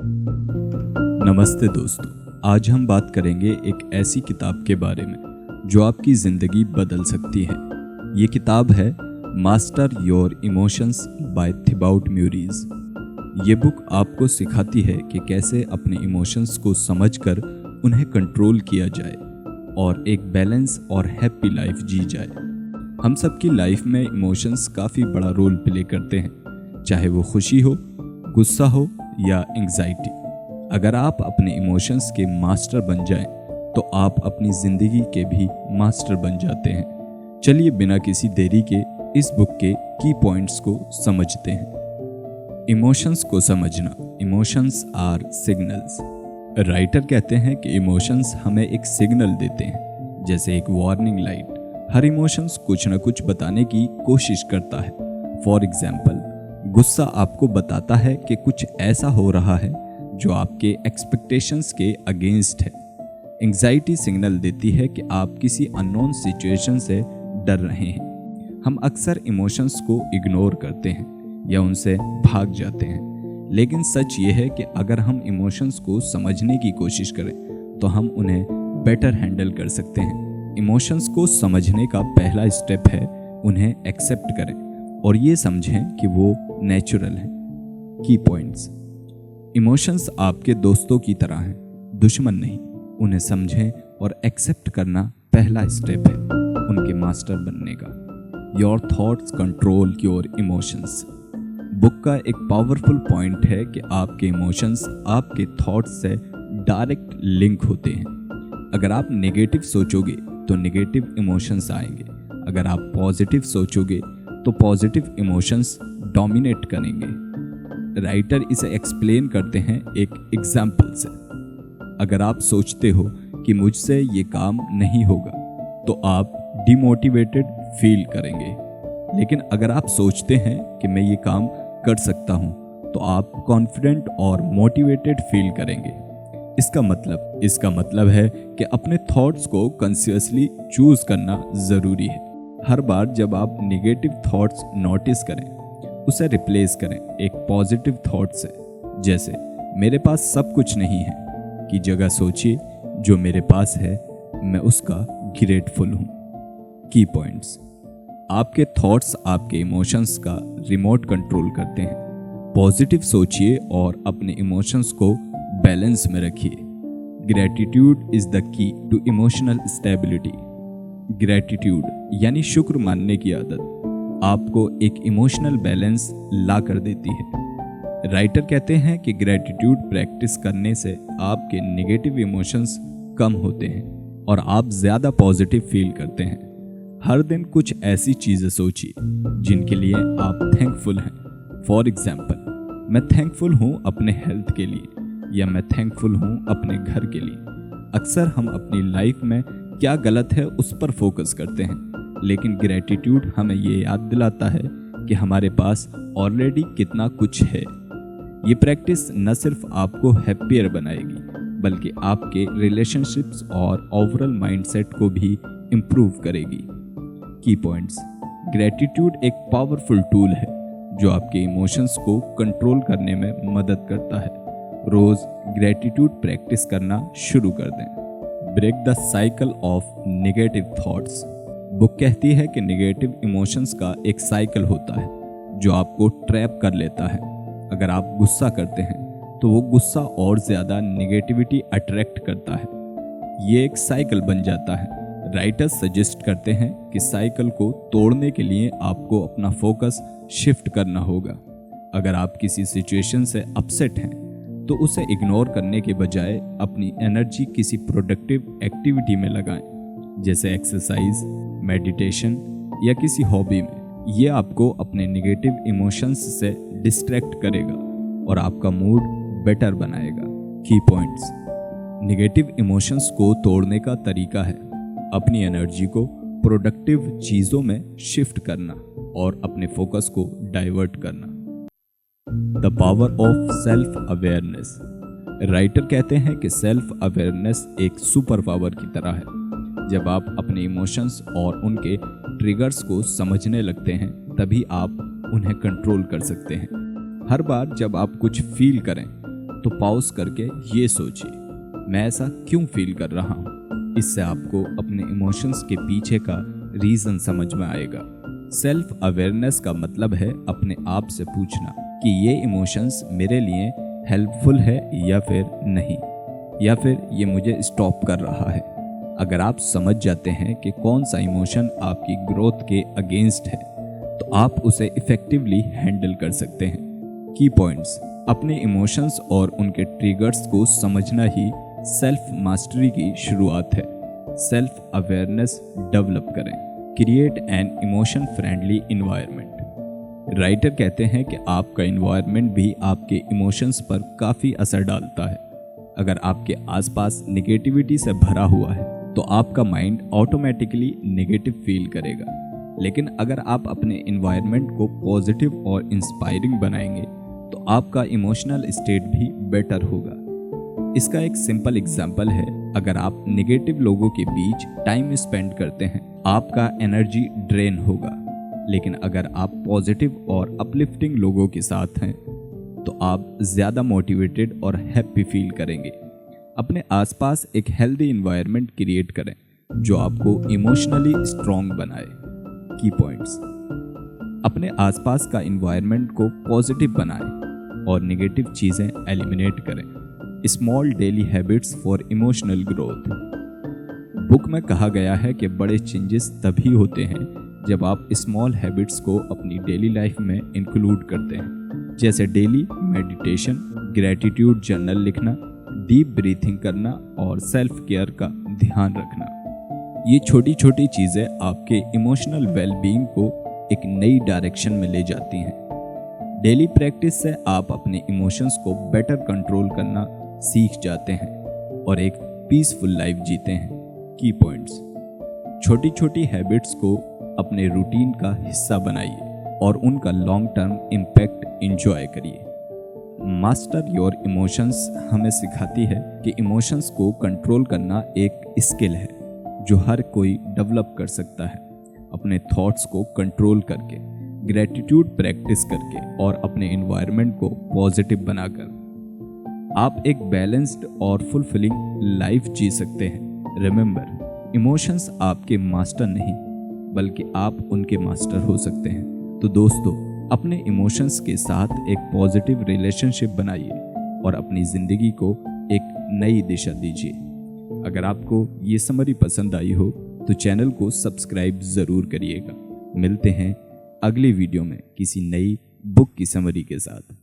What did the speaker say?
नमस्ते दोस्तों। आज हम बात करेंगे एक ऐसी किताब के बारे में जो आपकी ज़िंदगी बदल सकती है। ये किताब है master your emotions bye Thibaut म्यूरीज। ये बुक आपको सिखाती है कि कैसे अपने इमोशंस को समझकर उन्हें कंट्रोल किया जाए और एक बैलेंस और हैप्पी लाइफ जी जाए। हम सबकी लाइफ में इमोशंस काफ़ी बड़ा रोल प्ले करते हैं, चाहे वो खुशी हो, गुस्सा हो या एंग्जाइटी। अगर आप अपने इमोशंस के मास्टर बन जाएं, तो आप अपनी ज़िंदगी के भी मास्टर बन जाते हैं। चलिए बिना किसी देरी के इस बुक के की पॉइंट्स को समझते हैं। इमोशंस को समझना। Emotions are signals. राइटर कहते हैं कि इमोशंस हमें एक सिग्नल देते हैं, जैसे एक वार्निंग लाइट। हर इमोशंस कुछ न कुछ बताने की कोशिश करता है। फॉर एग्जाम्पल, गुस्सा आपको बताता है कि कुछ ऐसा हो रहा है जो आपके एक्सपेक्टेशंस के अगेंस्ट है। एंग्जाइटी सिग्नल देती है कि आप किसी अननोन सिचुएशन से डर रहे हैं। हम अक्सर इमोशंस को इग्नोर करते हैं या उनसे भाग जाते हैं, लेकिन सच ये है कि अगर हम इमोशंस को समझने की कोशिश करें तो हम उन्हें बेटर हैंडल कर सकते हैं। इमोशंस को समझने का पहला स्टेप है उन्हें एक्सेप्ट करें और ये समझें कि वो नेचुरल हैं। की पॉइंट्स। इमोशंस आपके दोस्तों की तरह हैं, दुश्मन नहीं। उन्हें समझें और एक्सेप्ट करना पहला स्टेप है उनके मास्टर बनने का। Your thoughts control your emotions. Book का एक पावरफुल पॉइंट है कि आपके इमोशंस आपके थॉट्स से डायरेक्ट लिंक होते हैं। अगर आप नेगेटिव सोचोगे तो नेगेटिव इमोशंस आएंगे। अगर आप पॉजिटिव सोचोगे तो पॉजिटिव इमोशंस डोमिनेट करेंगे। राइटर इसे एक्सप्लेन करते हैं एक एग्जाम्पल से। अगर आप सोचते हो कि मुझसे ये काम नहीं होगा तो आप डिमोटिवेटेड फील करेंगे, लेकिन अगर आप सोचते हैं कि मैं ये काम कर सकता हूँ तो आप कॉन्फिडेंट और मोटिवेटेड फील करेंगे। इसका मतलब है कि अपने थॉट्स को कॉन्शियसली चूज करना ज़रूरी है। हर बार जब आप नेगेटिव थॉट्स नोटिस करें, उसे रिप्लेस करें एक पॉजिटिव थॉट से। जैसे मेरे पास सब कुछ नहीं है की जगह सोचिए जो मेरे पास है मैं उसका ग्रेटफुल हूँ। की पॉइंट्स। आपके थॉट्स आपके इमोशंस का रिमोट कंट्रोल करते हैं। पॉजिटिव सोचिए और अपने इमोशंस को बैलेंस में रखिए। Gratitude is the key to emotional stability. Gratitude यानी शुक्र मानने की आदत आपको एक इमोशनल बैलेंस ला कर देती है। राइटर कहते हैं कि ग्रैटिट्यूड प्रैक्टिस करने से आपके नेगेटिव इमोशंस कम होते हैं और आप ज़्यादा पॉजिटिव फील करते हैं। हर दिन कुछ ऐसी चीज़ें सोचिए जिनके लिए आप थैंकफुल हैं। फॉर एग्जाम्पल, मैं थैंकफुल हूँ अपने हेल्थ के लिए या मैं थैंकफुल हूँ अपने घर के लिए। अक्सर हम अपनी लाइफ में क्या गलत है उस पर फोकस करते हैं, लेकिन ग्रैटिट्यूड हमें ये याद दिलाता है कि हमारे पास ऑलरेडी कितना कुछ है। ये प्रैक्टिस न सिर्फ आपको हैप्पियर बनाएगी बल्कि आपके रिलेशनशिप्स और ओवरऑल माइंडसेट को भी इम्प्रूव करेगी। की पॉइंट्स। ग्रैटिट्यूड एक पावरफुल टूल है जो आपके इमोशंस को कंट्रोल करने में मदद करता है। रोज ग्रैटिट्यूड प्रैक्टिस करना शुरू कर दें। Break the cycle of negative thoughts. Book कहती है कि नेगेटिव इमोशंस का एक साइकिल होता है जो आपको ट्रैप कर लेता है। अगर आप गुस्सा करते हैं तो वो गुस्सा और ज़्यादा नेगेटिविटी अट्रैक्ट करता है। ये एक साइकिल बन जाता है। राइटर्स सजेस्ट करते हैं कि साइकिल को तोड़ने के लिए आपको अपना फोकस शिफ्ट करना होगा। अगर आप किसी सिचुएशन से अपसेट हैं तो उसे इग्नोर करने के बजाय अपनी एनर्जी किसी प्रोडक्टिव एक्टिविटी में लगाएं, जैसे एक्सरसाइज, मेडिटेशन या किसी हॉबी में। ये आपको अपने नेगेटिव इमोशंस से डिस्ट्रैक्ट करेगा और आपका मूड बेटर बनाएगा। की पॉइंट्स। नेगेटिव इमोशंस को तोड़ने का तरीका है अपनी एनर्जी को प्रोडक्टिव चीज़ों में शिफ्ट करना और अपने फोकस को डाइवर्ट करना। The power of self awareness. Writer कहते हैं कि सेल्फ अवेयरनेस एक सुपर पावर की तरह है। जब आप अपने इमोशंस और उनके ट्रिगर्स को समझने लगते हैं तभी आप उन्हें कंट्रोल कर सकते हैं। हर बार जब आप कुछ फील करें तो पॉज करके ये सोचिए, मैं ऐसा क्यों फील कर रहा हूँ। इससे आपको अपने इमोशंस के पीछे का रीज़न समझ में आएगा। सेल्फ अवेयरनेस का मतलब है अपने आप से पूछना कि ये इमोशंस मेरे लिए हेल्पफुल है या फिर नहीं, या फिर ये मुझे स्टॉप कर रहा है। अगर आप समझ जाते हैं कि कौन सा इमोशन आपकी ग्रोथ के अगेंस्ट है, तो आप उसे इफेक्टिवली हैंडल कर सकते हैं। की पॉइंट्स: अपने इमोशंस और उनके ट्रिगर्स को समझना ही सेल्फ मास्टरी की शुरुआत है। सेल्फ अवेयरनेस डेवलप करें। Create an emotion friendly environment. Writer कहते हैं कि आपका इन्वायरमेंट भी आपके इमोशंस पर काफ़ी असर डालता है। अगर आपके आसपास नेगेटिविटी से भरा हुआ है तो आपका माइंड ऑटोमेटिकली नेगेटिव फील करेगा। लेकिन अगर आप अपने इन्वायरमेंट को पॉजिटिव और इंस्पायरिंग बनाएंगे तो आपका इमोशनल स्टेट भी बेटर होगा। इसका एक सिंपल एग्जाम्पल है, अगर आप नेगेटिव लोगों के बीच टाइम स्पेंड करते हैं आपका एनर्जी ड्रेन होगा। लेकिन अगर आप पॉजिटिव और अपलिफ्टिंग लोगों के साथ हैं तो आप ज़्यादा मोटिवेटेड और हैप्पी फील करेंगे। अपने आसपास एक हेल्दी इन्वायरमेंट क्रिएट करें जो आपको इमोशनली स्ट्रॉन्ग बनाए। की पॉइंट्स: अपने आसपास का इन्वायरमेंट को पॉजिटिव बनाएं और नेगेटिव चीज़ें एलिमिनेट करें। Small daily habits for emotional growth. Book में कहा गया है कि बड़े चेंजेस तभी होते हैं जब आप स्मॉल हैबिट्स को अपनी डेली लाइफ में इंक्लूड करते हैं, जैसे डेली मेडिटेशन, ग्रैटिट्यूड जर्नल लिखना, डीप ब्रीथिंग करना और सेल्फ केयर का ध्यान रखना। ये छोटी छोटी चीज़ें आपके इमोशनल वेलबीइंग को एक नई डायरेक्शन में ले जाती हैं। डेली प्रैक्टिस से आप अपने इमोशंस को बेटर कंट्रोल करना सीख जाते हैं और एक पीसफुल लाइफ जीते हैं। की पॉइंट्स: छोटी छोटी हैबिट्स को अपने रूटीन का हिस्सा बनाइए और उनका लॉन्ग टर्म इम्पैक्ट एंजॉय करिए। मास्टर योर इमोशंस हमें सिखाती है कि इमोशंस को कंट्रोल करना एक स्किल है जो हर कोई डेवलप कर सकता है। अपने थॉट्स को कंट्रोल करके, ग्रैटिट्यूड प्रैक्टिस करके और अपने एनवायरनमेंट को पॉजिटिव बनाकर आप एक बैलेंस्ड और फुलफिलिंग लाइफ जी सकते हैं। रिमेंबर, इमोशंस आपके मास्टर नहीं बल्कि आप उनके मास्टर हो सकते हैं। तो दोस्तों, अपने इमोशंस के साथ एक पॉजिटिव रिलेशनशिप बनाइए और अपनी ज़िंदगी को एक नई दिशा दीजिए। अगर आपको ये समरी पसंद आई हो तो चैनल को सब्सक्राइब ज़रूर करिएगा। मिलते हैं अगले वीडियो में किसी नई बुक की समरी के साथ।